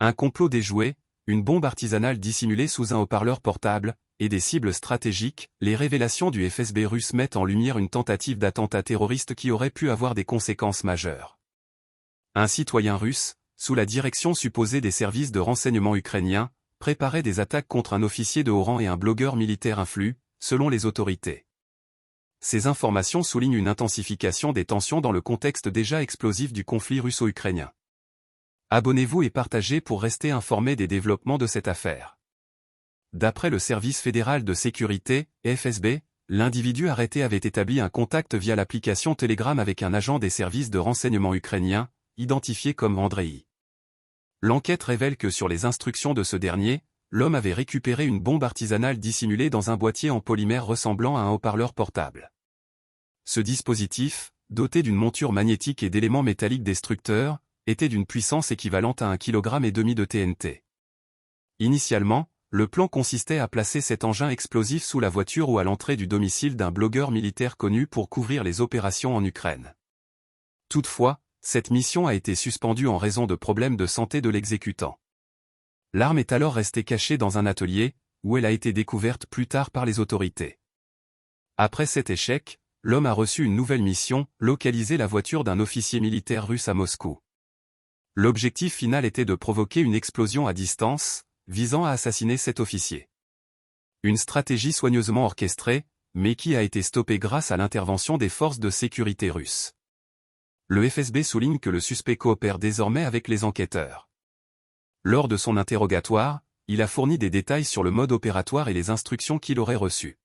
Un complot déjoué, une bombe artisanale dissimulée sous un haut-parleur portable, et des cibles stratégiques, les révélations du FSB russe mettent en lumière une tentative d'attentat terroriste qui aurait pu avoir des conséquences majeures. Un citoyen russe, sous la direction supposée des services de renseignement ukrainiens, préparait des attaques contre un officier de haut rang et un blogueur militaire influent, selon les autorités. Ces informations soulignent une intensification des tensions dans le contexte déjà explosif du conflit russo-ukrainien. Abonnez-vous et partagez pour rester informé des développements de cette affaire. D'après le Service fédéral de sécurité, FSB, l'individu arrêté avait établi un contact via l'application Telegram avec un agent des services de renseignement ukrainiens, identifié comme Andrei. L'enquête révèle que sur les instructions de ce dernier, l'homme avait récupéré une bombe artisanale dissimulée dans un boîtier en polymère ressemblant à un haut-parleur portable. Ce dispositif, doté d'une monture magnétique et d'éléments métalliques destructeurs, était d'une puissance équivalente à 1,5 kg de TNT. Initialement, le plan consistait à placer cet engin explosif sous la voiture ou à l'entrée du domicile d'un blogueur militaire connu pour couvrir les opérations en Ukraine. Toutefois, cette mission a été suspendue en raison de problèmes de santé de l'exécutant. L'arme est alors restée cachée dans un atelier, où elle a été découverte plus tard par les autorités. Après cet échec, l'homme a reçu une nouvelle mission, localiser la voiture d'un officier militaire russe à Moscou. L'objectif final était de provoquer une explosion à distance, visant à assassiner cet officier. Une stratégie soigneusement orchestrée, mais qui a été stoppée grâce à l'intervention des forces de sécurité russes. Le FSB souligne que le suspect coopère désormais avec les enquêteurs. Lors de son interrogatoire, il a fourni des détails sur le mode opératoire et les instructions qu'il aurait reçues.